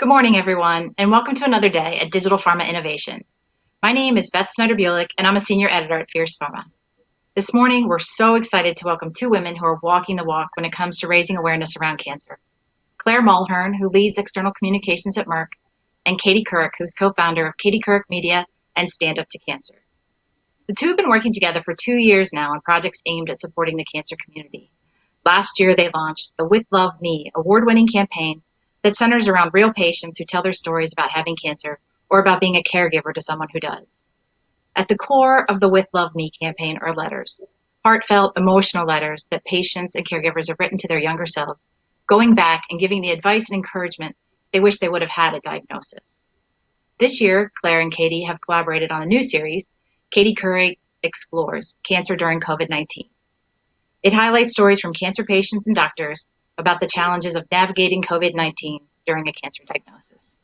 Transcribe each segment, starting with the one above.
Good morning, everyone, and welcome to another day at Digital Pharma Innovation. My name is Beth Snyder-Bulick, and I'm a senior editor at Fierce Pharma. This morning, we're so excited to welcome two women who are walking the walk when it comes to raising awareness around cancer. Claire Mulhearn, who leads external communications at Merck, and Katie Couric, who's co-founder of Katie Couric Media and Stand Up to Cancer. The two have been working together for 2 years now on projects aimed at supporting the cancer community. Last year, they launched the With Love Me award-winning campaign that centers around real patients who tell their stories about having cancer or about being a caregiver to someone who does. At the core of the With Love Me campaign are letters, heartfelt, emotional letters that patients and caregivers have written to their younger selves, going back and giving the advice and encouragement they wish they would have had at diagnosis. This year, Claire and Katie have collaborated on a new series, Katie Couric Explores Cancer During COVID-19. It highlights stories from cancer patients and doctors about the challenges of navigating COVID-19 during a cancer diagnosis.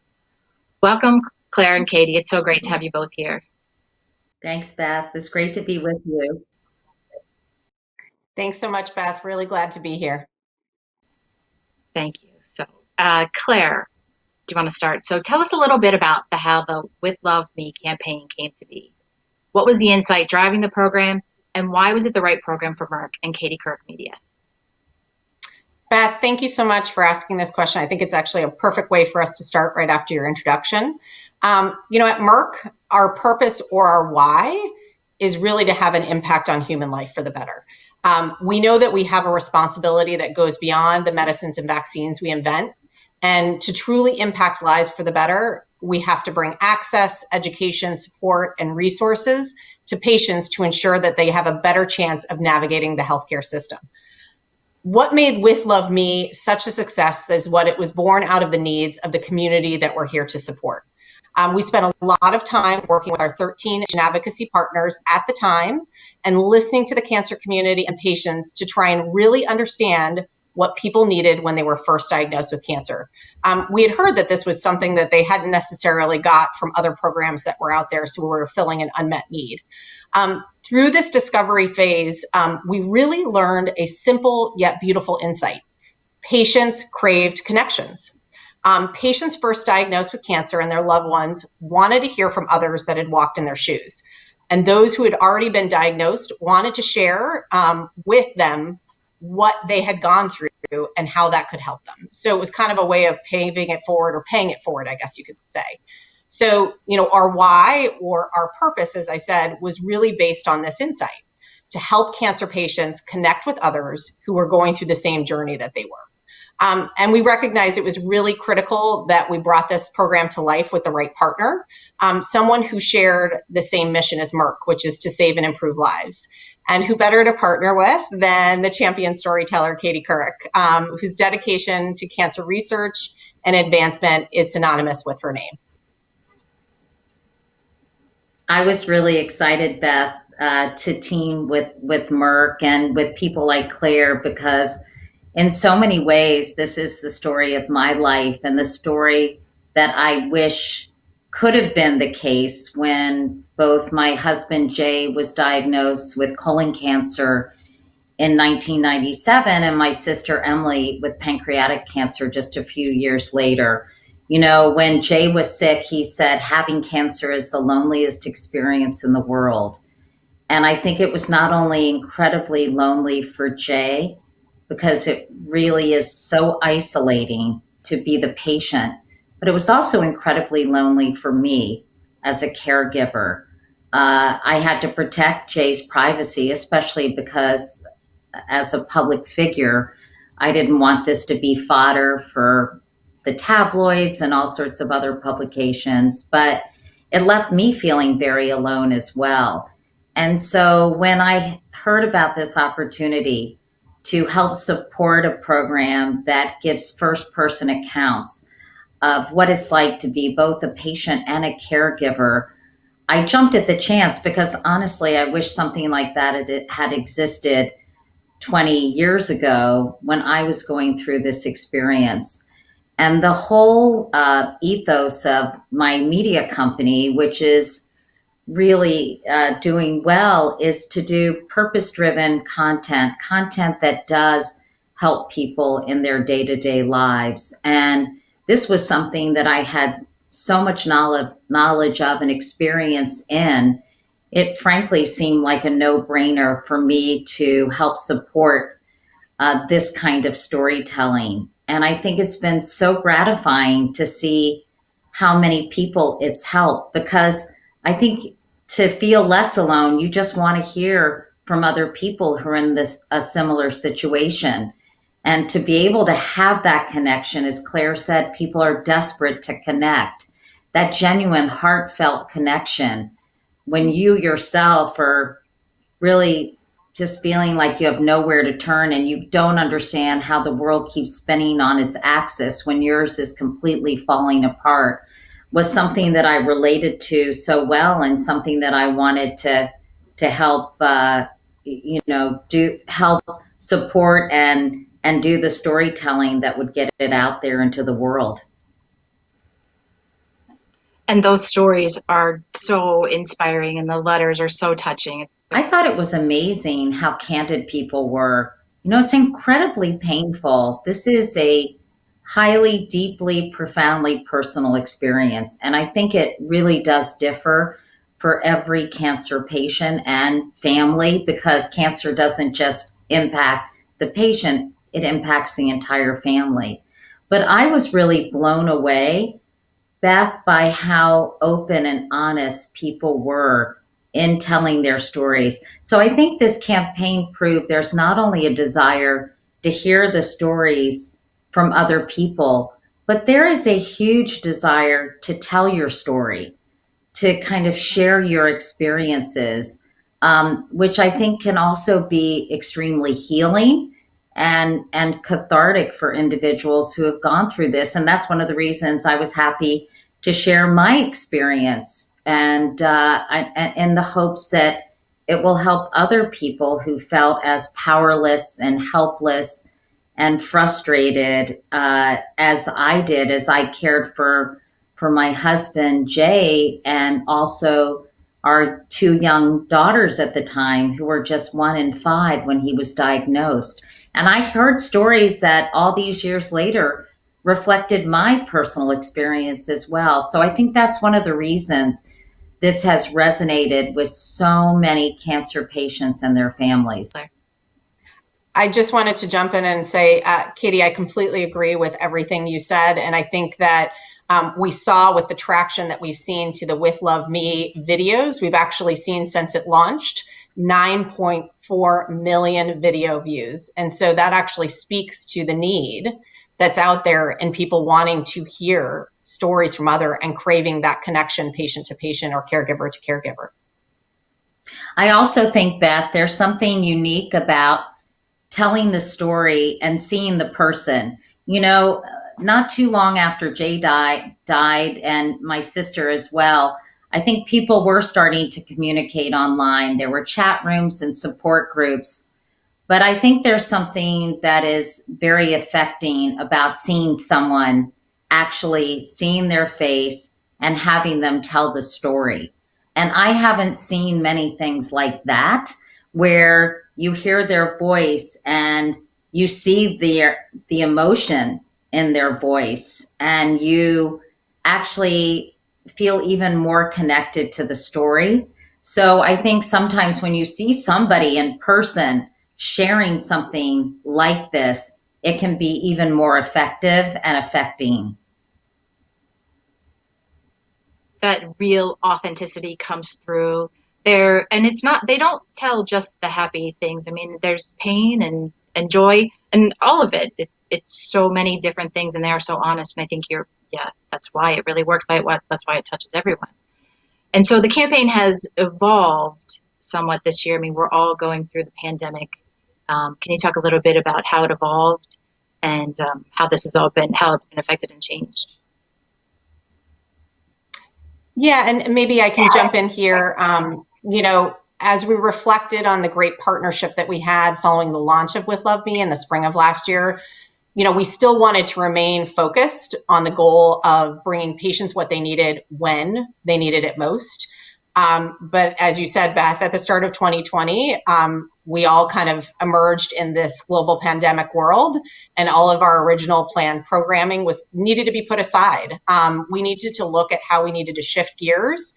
Welcome, Claire and Katie. It's so great to have you both here. Thanks, Beth. It's great to be with you. Thanks so much, Beth. Really glad to be here. Thank you. So, Claire, do you want to start? So tell us a little bit about how the With Love Me campaign came to be. What was the insight driving the program, and why was it the right program for Merck and Katie Couric Media? Beth, thank you so much for asking this question. I think it's actually a perfect way for us to start right after your introduction. At Merck, our purpose or our why is really to have an impact on human life for the better. We know that we have a responsibility that goes beyond the medicines and vaccines we invent. And to truly impact lives for the better, we have to bring access, education, support, and resources to patients to ensure that they have a better chance of navigating the healthcare system. What made With Love Me such a success is what it was born out of the needs of the community that we're here to support. We spent a lot of time working with our 13 advocacy partners at the time and listening to the cancer community and patients to try and really understand what people needed when they were first diagnosed with cancer. We had heard that this was something that they hadn't necessarily got from other programs that were out there, so we were filling an unmet need. Through this discovery phase, we really learned a simple yet beautiful insight. Patients craved connections. Patients first diagnosed with cancer and their loved ones wanted to hear from others that had walked in their shoes. And those who had already been diagnosed wanted to share with them what they had gone through and how that could help them. So it was kind of a way of paving it forward, or paying it forward, I guess you could say. So, our why or our purpose, as I said, was really based on this insight to help cancer patients connect with others who were going through the same journey that they were. And we recognized it was really critical that we brought this program to life with the right partner, someone who shared the same mission as Merck, which is to save and improve lives. And who better to partner with than the champion storyteller, Katie Couric, whose dedication to cancer research and advancement is synonymous with her name. I was really excited, Beth, to team with Merck and with people like Claire, because in so many ways, this is the story of my life and the story that I wish could have been the case when both my husband, Jay, was diagnosed with colon cancer in 1997 and my sister, Emily, with pancreatic cancer just a few years later. When Jay was sick, he said having cancer is the loneliest experience in the world. And I think it was not only incredibly lonely for Jay, because it really is so isolating to be the patient, but it was also incredibly lonely for me as a caregiver. I had to protect Jay's privacy, especially because as a public figure, I didn't want this to be fodder for the tabloids and all sorts of other publications, but it left me feeling very alone as well. And so when I heard about this opportunity to help support a program that gives first-person accounts of what it's like to be both a patient and a caregiver, I jumped at the chance because honestly, I wish something like that had existed 20 years ago when I was going through this experience. And the whole ethos of my media company, which is really doing well, is to do purpose-driven content that does help people in their day-to-day lives. And this was something that I had so much knowledge of and experience in. It frankly seemed like a no-brainer for me to help support this kind of storytelling. And I think it's been so gratifying to see how many people it's helped, because I think to feel less alone, you just want to hear from other people who are in this a similar situation. And to be able to have that connection, as Claire said, people are desperate to connect. That genuine, heartfelt connection when you yourself are really just feeling like you have nowhere to turn and you don't understand how the world keeps spinning on its axis when yours is completely falling apart, was something that I related to so well, and something that I wanted to help do help support and do the storytelling that would get it out there into the world. And those stories are so inspiring, and the letters are so touching. I thought it was amazing how candid people were. It's incredibly painful. This is a highly, deeply, profoundly personal experience. And I think it really does differ for every cancer patient and family, because cancer doesn't just impact the patient, it impacts the entire family. But I was really blown away, Beth, by how open and honest people were in telling their stories. So I think this campaign proved there's not only a desire to hear the stories from other people, but there is a huge desire to tell your story, to kind of share your experiences, which I think can also be extremely healing and cathartic for individuals who have gone through this. And that's one of the reasons I was happy to share my experience, and in the hopes that it will help other people who felt as powerless and helpless and frustrated as I did, as I cared for my husband, Jay, and also our two young daughters at the time, who were just 1 and 5 when he was diagnosed. And I heard stories that all these years later reflected my personal experience as well. So I think that's one of the reasons this has resonated with so many cancer patients and their families. I just wanted to jump in and say, Katie, I completely agree with everything you said. And I think that we saw with the traction that we've seen to the With Love Me videos, we've actually seen since it launched 9.4 million video views. And so that actually speaks to the need that's out there and people wanting to hear stories from other and craving that connection, patient to patient or caregiver to caregiver. I also think, Beth, there's something unique about telling the story and seeing the person. Not too long after Jay died, and my sister as well, I think people were starting to communicate online. There were chat rooms and support groups. But I think there's something that is very affecting about seeing someone, actually seeing their face and having them tell the story. And I haven't seen many things like that, where you hear their voice and you see the emotion in their voice, and you actually feel even more connected to the story. So I think sometimes when you see somebody in person sharing something like this, it can be even more effective and affecting. That real authenticity comes through there, and it's not, they don't tell just the happy things. I mean, there's pain and joy and all of it. It's so many different things, and they are so honest. And I think that's why it really works. That's why it touches everyone. And so the campaign has evolved somewhat this year. I mean, we're all going through the pandemic. Can you talk a little bit about how it evolved and how this has all been, how it's been affected and changed? Yeah, and maybe I can jump in here. As we reflected on the great partnership that we had following the launch of With Love Me in the spring of last year, we still wanted to remain focused on the goal of bringing patients what they needed when they needed it most. But as you said, Beth, at the start of 2020, we all kind of emerged in this global pandemic world, and all of our original planned programming was needed to be put aside. We needed to look at how we needed to shift gears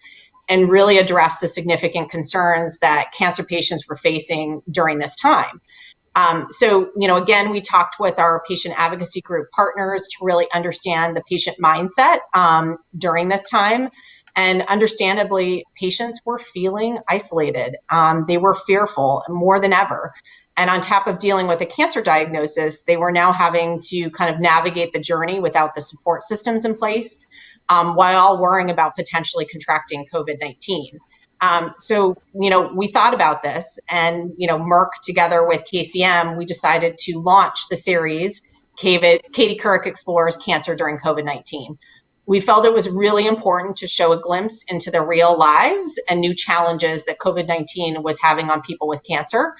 and really address the significant concerns that cancer patients were facing during this time. Again, we talked with our patient advocacy group partners to really understand the patient mindset during this time. And understandably, patients were feeling isolated. They were fearful more than ever. And on top of dealing with a cancer diagnosis, they were now having to kind of navigate the journey without the support systems in place, while worrying about potentially contracting COVID-19. We thought about this, and, Merck, together with KCM, we decided to launch the series, Katie Couric Explores Cancer During COVID-19. We felt it was really important to show a glimpse into the real lives and new challenges that COVID-19 was having on people with cancer.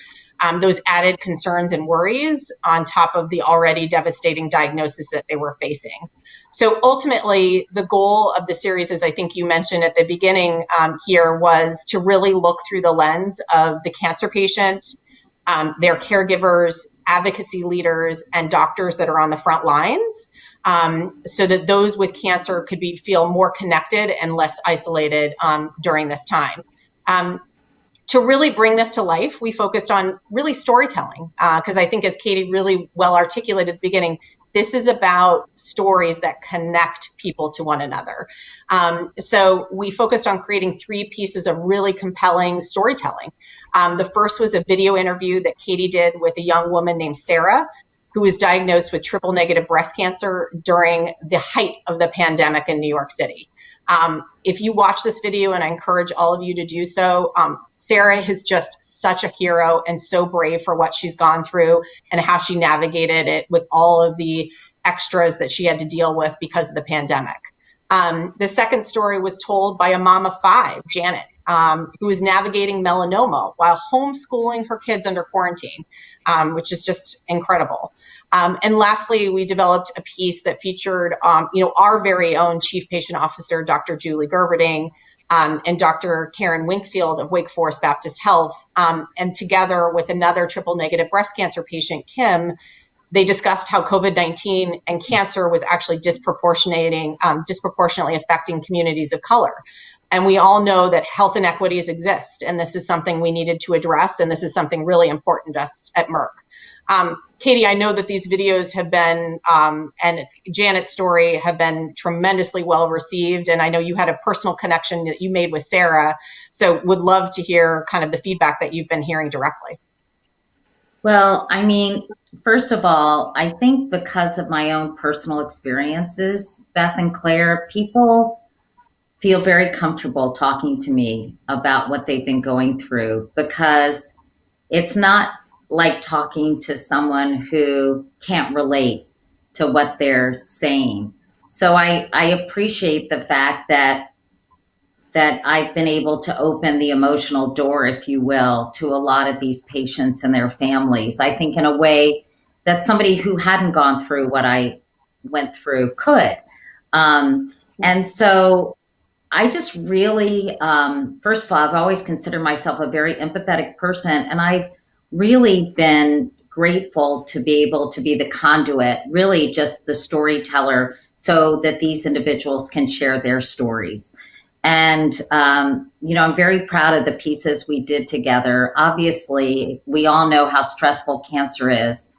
Those added concerns and worries on top of the already devastating diagnosis that they were facing. So ultimately, the goal of the series, as I think you mentioned at the beginning here, was to really look through the lens of the cancer patient, their caregivers, advocacy leaders, and doctors that are on the front lines, so that those with cancer could feel more connected and less isolated during this time. To really bring this to life, we focused on really storytelling, because I think, as Katie really well articulated at the beginning, this is about stories that connect people to one another. So we focused on creating 3 pieces of really compelling storytelling. The first was a video interview that Katie did with a young woman named Sarah, who was diagnosed with triple-negative breast cancer during the height of the pandemic in New York City. If you watch this video, and I encourage all of you to do so, Sarah is just such a hero and so brave for what she's gone through and how she navigated it with all of the extras that she had to deal with because of the pandemic. The second story was told by a mom of 5, Janet, who is navigating melanoma while homeschooling her kids under quarantine, which is just incredible. And lastly, we developed a piece that featured, our very own Chief Patient Officer, Dr. Julie Gerberding, and Dr. Karen Winkfield of Wake Forest Baptist Health, and together with another triple-negative breast cancer patient, Kim, they discussed how COVID-19 and cancer was actually disproportionately affecting communities of color. And we all know that health inequities exist, and this is something we needed to address, and this is something really important to us at Merck. Katie, I know that these videos have been, and Janet's story have been tremendously well received, and I know you had a personal connection that you made with Sarah, so would love to hear kind of the feedback that you've been hearing directly. Well, I mean, first of all, I think because of my own personal experiences, Beth and Claire, people feel very comfortable talking to me about what they've been going through, because it's not like talking to someone who can't relate to what they're saying. So I appreciate the fact that I've been able to open the emotional door, if you will, to a lot of these patients and their families. I think in a way that somebody who hadn't gone through what I went through could. And so I just really, first of all, I've always considered myself a very empathetic person, and I've really been grateful to be able to be the conduit, really just the storyteller, so that these individuals can share their stories. And, I'm very proud of the pieces we did together. Obviously, we all know how stressful cancer is.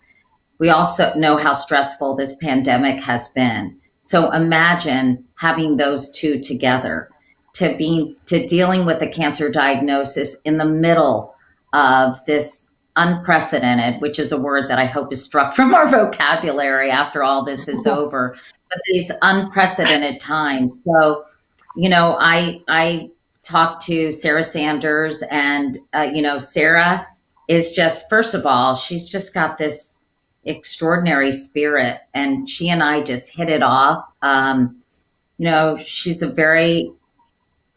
We also know how stressful this pandemic has been. So imagine having those two together, to dealing with a cancer diagnosis in the middle of this unprecedented, which is a word that I hope is struck from our vocabulary after all this is over, but these unprecedented times. So, I talked to Sarah Sanders, and, Sarah is just, first of all, she's just got this extraordinary spirit, and she and I just hit it off. She's a very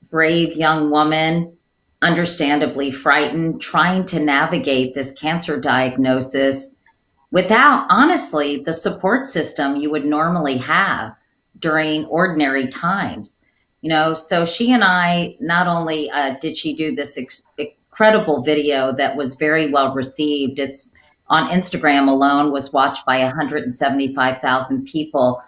brave young woman, understandably frightened, trying to navigate this cancer diagnosis without, honestly, the support system you would normally have during ordinary times. So she and I, not only did she do this incredible video that was very well received. It's on Instagram alone, was watched by 175,000 people,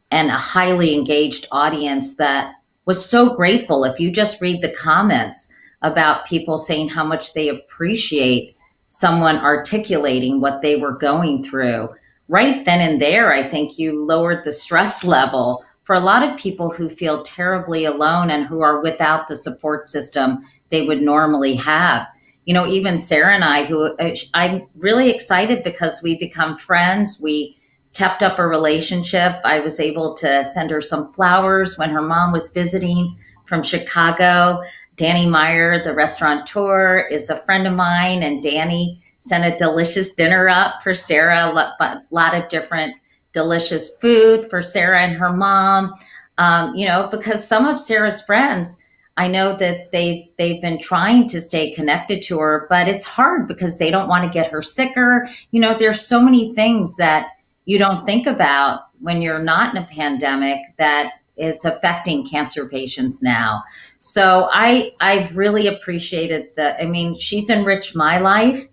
and a highly engaged audience that was so grateful. If you just read the comments about people saying how much they appreciate someone articulating what they were going through, right then and there, I think you lowered the stress level for a lot of people who feel terribly alone and who are without the support system they would normally have. You know, even Sarah and I, who I'm really excited because we become friends. We kept up a relationship. I was able to send her some flowers when her mom was visiting from Chicago. Danny Meyer, the restaurateur, is a friend of mine, and Danny sent a delicious dinner up for Sarah, a lot of different delicious food for Sarah and her mom. Because some of Sarah's friends, I know that they've been trying to stay connected to her, but it's hard because they don't want to get her sicker. You know, there's so many things that you don't think about when you're not in a pandemic that is affecting cancer patients now. So I've really appreciated she's enriched my life.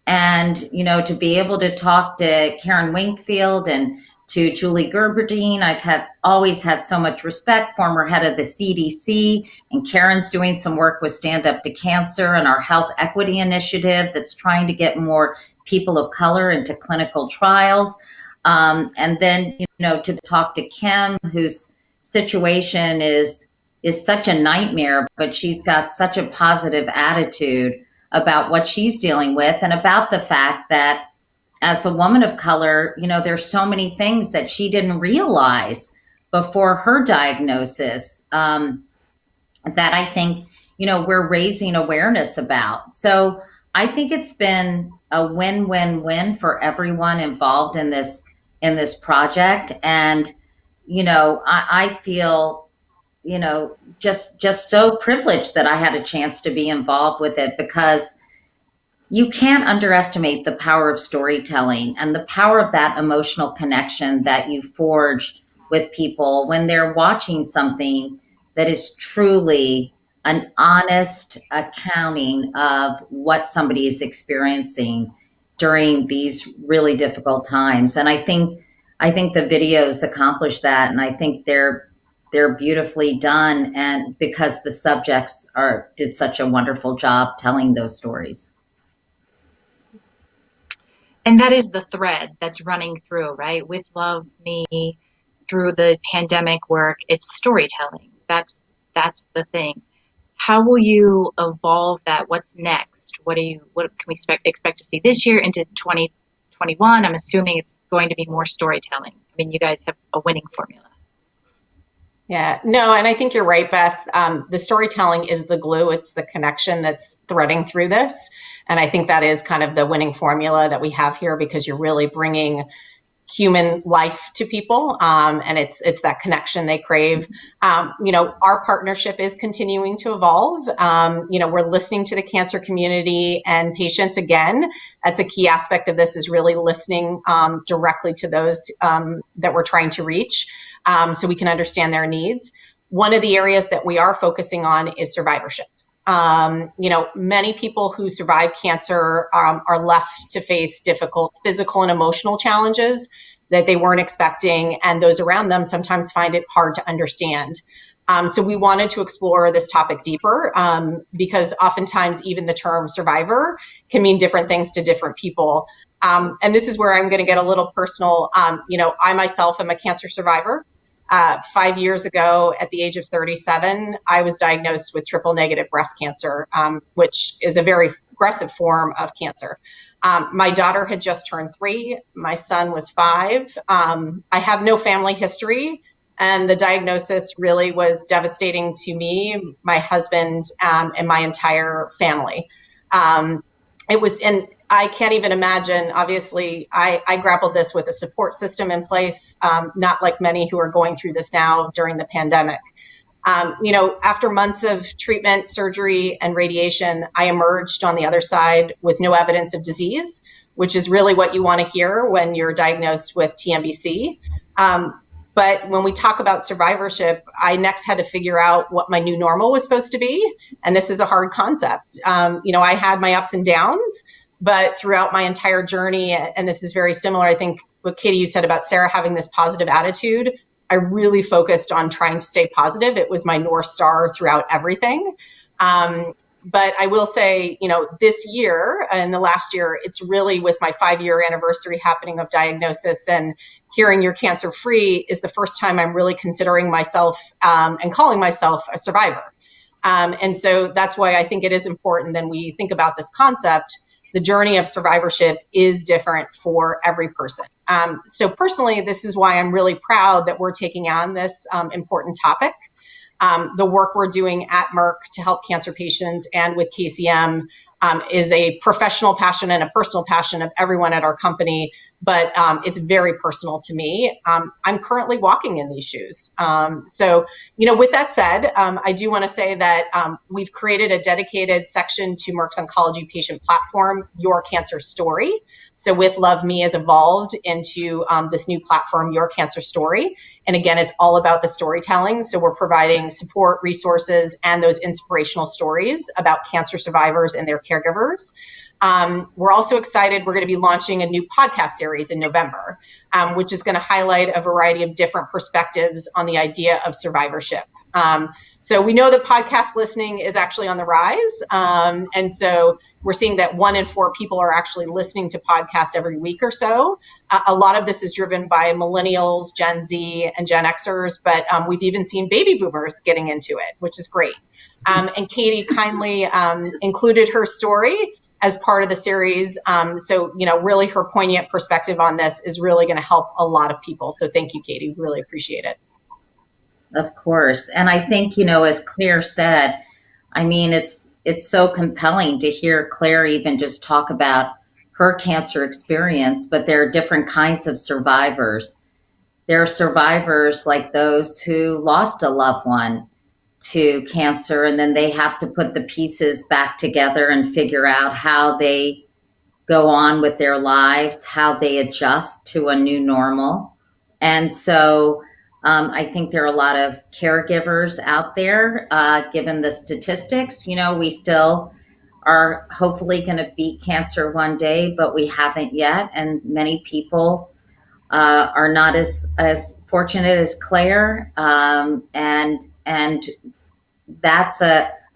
And, you know, to be able to talk to Karen Wingfield and to Julie Gerberdine, always had so much respect, former head of the CDC, and Karen's doing some work with Stand Up to Cancer and our health equity initiative that's trying to get more people of color into clinical trials. And then, you know, to talk to Kim, whose situation is such a nightmare, but she's got such a positive attitude about what she's dealing with, and about the fact that as a woman of color, you know, there's so many things that she didn't realize before her diagnosis, that I think, you know, we're raising awareness about. So I think it's been a win-win-win for everyone involved in this project. And, you know, I feel, you know, just so privileged that I had a chance to be involved with it, because you can't underestimate the power of storytelling and the power of that emotional connection that you forge with people when they're watching something that is truly an honest accounting of what somebody is experiencing during these really difficult times. And I think the videos accomplish that, and I think they're beautifully done, and because the subjects did such a wonderful job telling those stories. And that is the thread that's running through, right? With Love Me, through the pandemic work, it's storytelling. That's the thing. How will you evolve that? What's next? What can we expect to see this year into 2021? I'm assuming it's going to be more storytelling. I mean, you guys have a winning formula. Yeah, no, and I think you're right, Beth. The storytelling is the glue. It's the connection that's threading through this. And I think that is kind of the winning formula that we have here, because you're really bringing human life to people, and it's that connection they crave. You know, our partnership is continuing to evolve. You know, we're listening to the cancer community and patients again. That's a key aspect of this, is really listening directly to those that we're trying to reach, so we can understand their needs. One of the areas that we are focusing on is survivorship. You know, many people who survive cancer are left to face difficult physical and emotional challenges that they weren't expecting, and those around them sometimes find it hard to understand. So we wanted to explore this topic deeper, because oftentimes even the term survivor can mean different things to different people. And this is where I'm going to get a little personal. You know, I myself am a cancer survivor. 5 years ago, at the age of 37, I was diagnosed with triple negative breast cancer, which is a very aggressive form of cancer. My daughter had just turned 3. My son was 5. I have no family history, and the diagnosis really was devastating to me, my husband, and my entire family. And I can't even imagine, obviously, I grappled this with a support system in place, not like many who are going through this now during the pandemic. You know, after months of treatment, surgery, and radiation, I emerged on the other side with no evidence of disease, which is really what you want to hear when you're diagnosed with TNBC. But when we talk about survivorship, I next had to figure out what my new normal was supposed to be. And this is a hard concept. I had my ups and downs, but throughout my entire journey, and this is very similar, I think what Katie, you said about Sarah having this positive attitude, I really focused on trying to stay positive. It was my North Star throughout everything. But I will say, this year and the last year, it's really with my 5-year anniversary happening of diagnosis and hearing you're cancer free is the first time I'm really considering myself and calling myself a survivor. And so that's why I think it is important when we think about this concept. The journey of survivorship is different for every person. So personally, this is why I'm really proud that we're taking on this important topic. The work we're doing at Merck to help cancer patients and with KCM is a professional passion and a personal passion of everyone at our company, but it's very personal to me. I'm currently walking in these shoes. So, with that said, I do want to say that we've created a dedicated section to Merck's oncology patient platform, Your Cancer Story. So with Love Me has evolved into this new platform, Your Cancer Story. And again, it's all about the storytelling. So we're providing support, resources, and those inspirational stories about cancer survivors and their caregivers. We're also excited. We're going to be launching a new podcast series in November, which is going to highlight a variety of different perspectives on the idea of survivorship. So we know that podcast listening is actually on the rise. And so we're seeing that 1 in 4 people are actually listening to podcasts every week or so. A lot of this is driven by millennials, Gen Z, and Gen Xers, but we've even seen baby boomers getting into it, which is great. And Katie kindly included her story as part of the series. So, really her poignant perspective on this is really going to help a lot of people. So thank you, Katie. Really appreciate it. Of course. And I think, as Claire said, I mean, it's so compelling to hear Claire even just talk about her cancer experience, but there are different kinds of survivors. There are survivors like those who lost a loved one to cancer, and then they have to put the pieces back together and figure out how they go on with their lives, how they adjust to a new normal. And so I think there are a lot of caregivers out there, given the statistics. We still are hopefully going to beat cancer one day, but we haven't yet. And many people are not as fortunate as Claire. And that's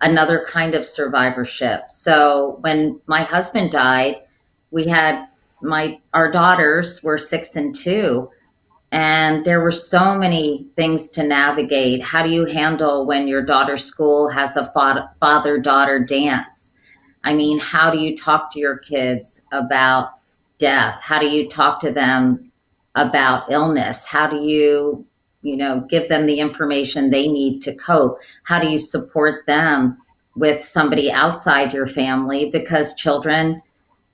another kind of survivorship. So when my husband died, we had our daughters were 6 and 2, and there were so many things to navigate. How do you handle when your daughter's school has a father-daughter dance? I mean, how do you talk to your kids about death? How do you talk to them about illness? How do you give them the information they need to cope? How do you support them with somebody outside your family? Because children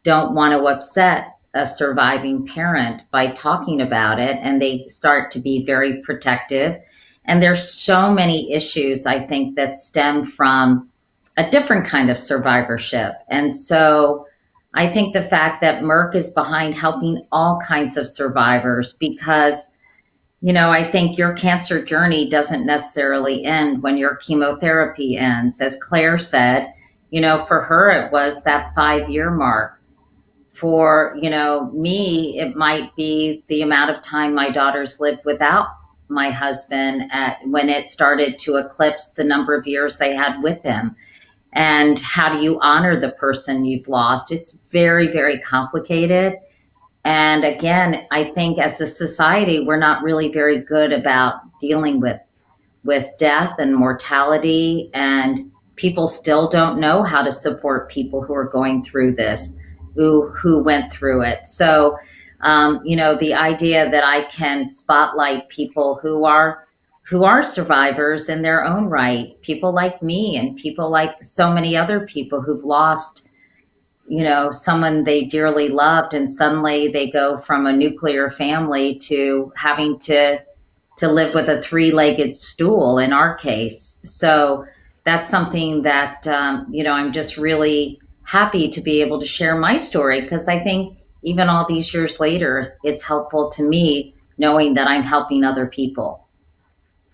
don't want to upset a surviving parent by talking about it, and they start to be very protective. And there's so many issues, I think, that stem from a different kind of survivorship. And so I think the fact that Merck is behind helping all kinds of survivors, because I think your cancer journey doesn't necessarily end when your chemotherapy ends. As Claire said, for her, it was that 5-year mark. For, me, it might be the amount of time my daughters lived without my husband when it started to eclipse the number of years they had with him. And how do you honor the person you've lost? It's very, very complicated. And again, I think as a society, we're not really very good about dealing with death and mortality, and people still don't know how to support people who are going through this, who went through it. So, the idea that I can spotlight people who are survivors in their own right, people like me and people like so many other people who've lost someone they dearly loved, and suddenly they go from a nuclear family to having to live with a 3-legged stool in our case. So that's something that, I'm just really happy to be able to share my story, because I think even all these years later, it's helpful to me knowing that I'm helping other people.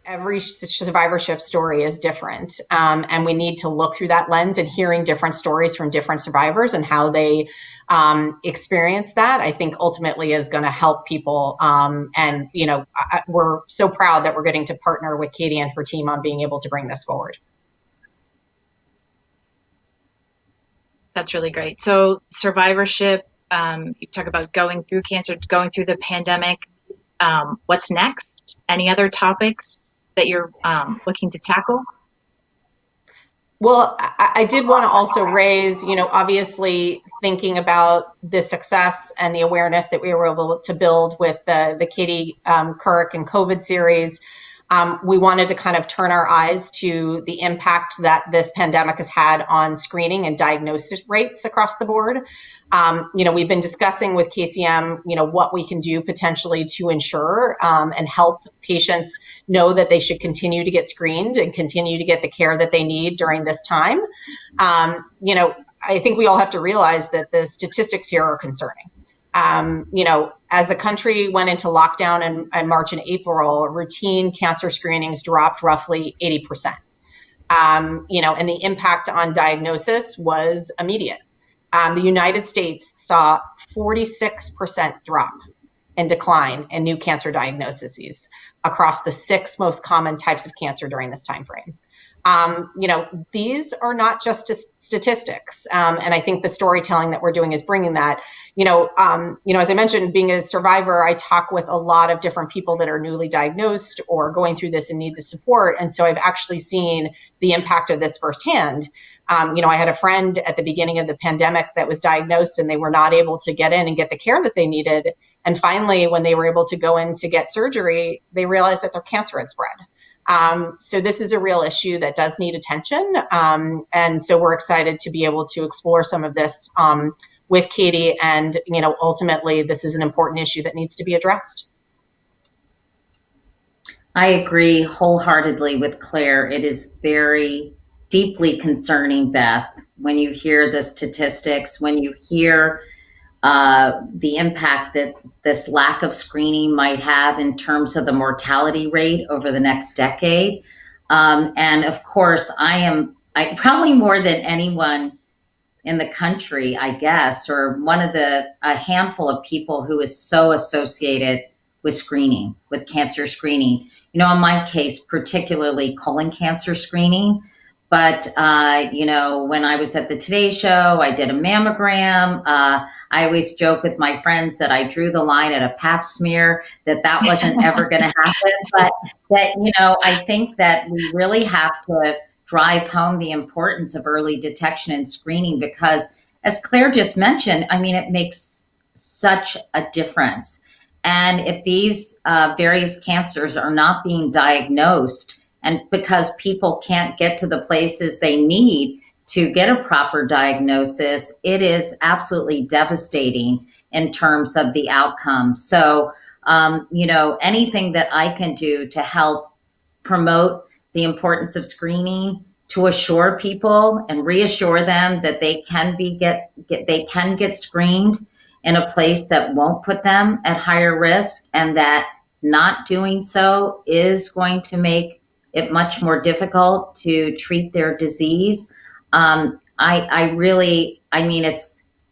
Every survivorship story is different. And we need to look through that lens, and hearing different stories from different survivors and how they experience that, I think ultimately is going to help people. And, we're so proud that we're getting to partner with Katie and her team on being able to bring this forward. That's really great. So survivorship, you talk about going through cancer, going through the pandemic. What's next? Any other topics that you're looking to tackle? Well, I did want to also raise, obviously thinking about the success and the awareness that we were able to build with the Katie Couric and COVID series. We wanted to kind of turn our eyes to the impact that this pandemic has had on screening and diagnosis rates across the board. We've been discussing with KCM, what we can do potentially to ensure and help patients know that they should continue to get screened and continue to get the care that they need during this time. I think we all have to realize that the statistics here are concerning. As the country went into lockdown in March and April, routine cancer screenings dropped roughly 80%. And the impact on diagnosis was immediate. The United States saw 46% drop in decline in new cancer diagnoses across the 6 most common types of cancer during this time frame. These are not just statistics. And I think the storytelling that we're doing is bringing that. As I mentioned, being a survivor, I talk with a lot of different people that are newly diagnosed or going through this and need the support. And so I've actually seen the impact of this firsthand. I had a friend at the beginning of the pandemic that was diagnosed, and they were not able to get in and get the care that they needed. And finally, when they were able to go in to get surgery, they realized that their cancer had spread. So this is a real issue that does need attention. And so we're excited to be able to explore some of this with Katie. And, ultimately, this is an important issue that needs to be addressed. I agree wholeheartedly with Claire. It is very deeply concerning, Beth, when you hear the statistics, when you hear the impact that this lack of screening might have in terms of the mortality rate over the next decade. And of course, I probably more than anyone in the country, I guess, or a handful of people who is so associated with screening, with cancer screening. In my case, particularly colon cancer screening. But, when I was at the Today Show, I did a mammogram. I always joke with my friends that I drew the line at a pap smear, that wasn't ever going to happen. But I think that we really have to drive home the importance of early detection and screening, because as Claire just mentioned, it makes such a difference. And if these various cancers are not being diagnosed, and because people can't get to the places they need to get a proper diagnosis, it is absolutely devastating in terms of the outcome. So, anything that I can do to help promote the importance of screening, to assure people and reassure them that they can get screened in a place that won't put them at higher risk, and that not doing so is going to make it much more difficult to treat their disease.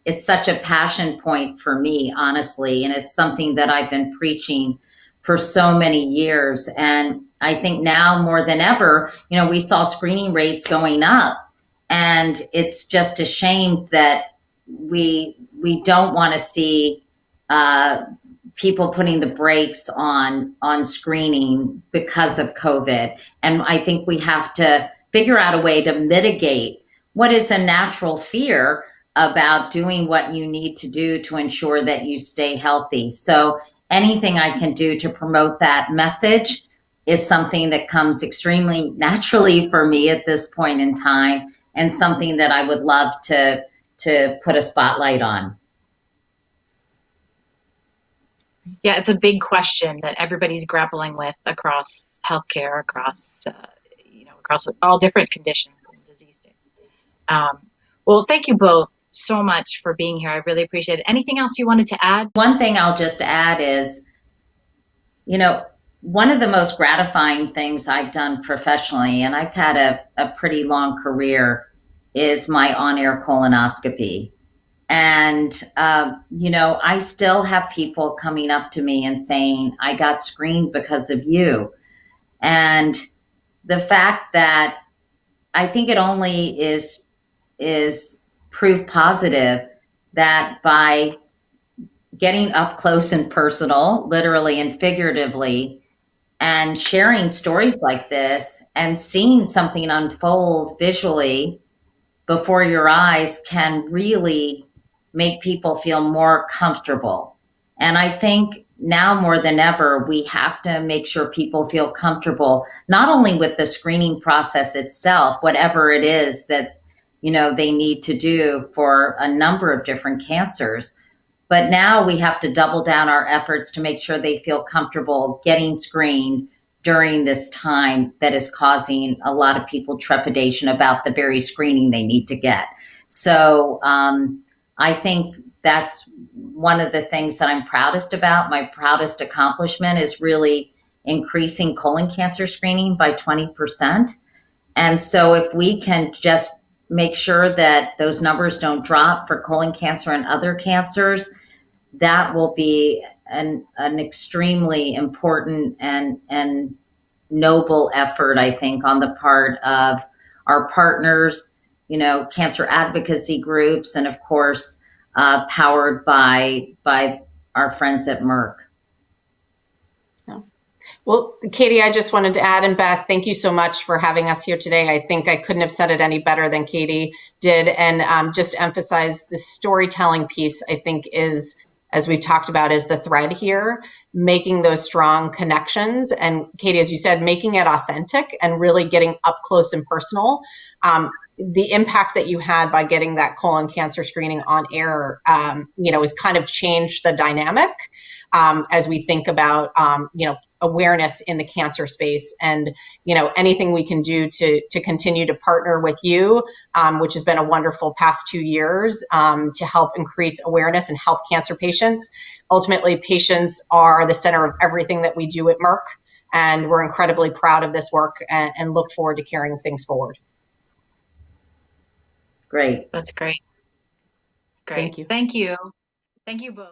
It's such a passion point for me, honestly, and it's something that I've been preaching for so many years. And I think now more than ever, we saw screening rates going up, and it's just a shame that we don't want to see people putting the brakes on screening because of COVID. And I think we have to figure out a way to mitigate what is a natural fear about doing what you need to do to ensure that you stay healthy. So anything I can do to promote that message is something that comes extremely naturally for me at this point in time, and something that I would love to put a spotlight on. Yeah, it's a big question that everybody's grappling with across healthcare, across all different conditions and disease states. Well, thank you both so much for being here. I really appreciate it. Anything else you wanted to add? One thing I'll just add is You know, one of the most gratifying things I've done professionally, and I've had a pretty long career, is my on air colonoscopy. And, I still have people coming up to me and saying, I got screened because of you. And the fact that I think it only is proof positive that by getting up close and personal, literally and figuratively, and sharing stories like this and seeing something unfold visually before your eyes can really make people feel more comfortable. And I think now more than ever, we have to make sure people feel comfortable, not only with the screening process itself, whatever it is that, they need to do for a number of different cancers, but now we have to double down our efforts to make sure they feel comfortable getting screened during this time that is causing a lot of people trepidation about the very screening they need to get. So I think that's one of the things that I'm proudest about. My proudest accomplishment is really increasing colon cancer screening by 20%. And so if we can just make sure that those numbers don't drop for colon cancer and other cancers, that will be an extremely important and noble effort, I think, on the part of our partners, cancer advocacy groups, and of course, powered by our friends at Merck. Well, Katie, I just wanted to add, and Beth, thank you so much for having us here today. I think I couldn't have said it any better than Katie did. And just to emphasize the storytelling piece, I think is, as we've talked about, is the thread here, making those strong connections. And Katie, as you said, making it authentic and really getting up close and personal. The impact that you had by getting that colon cancer screening on air, has kind of changed the dynamic as we think about, awareness in the cancer space, and anything we can do to continue to partner with you, which has been a wonderful past 2 years, to help increase awareness and help cancer patients. Ultimately, patients are the center of everything that we do at Merck, and we're incredibly proud of this work and look forward to carrying things forward. Great. That's great. Thank you. Thank you. Thank you both.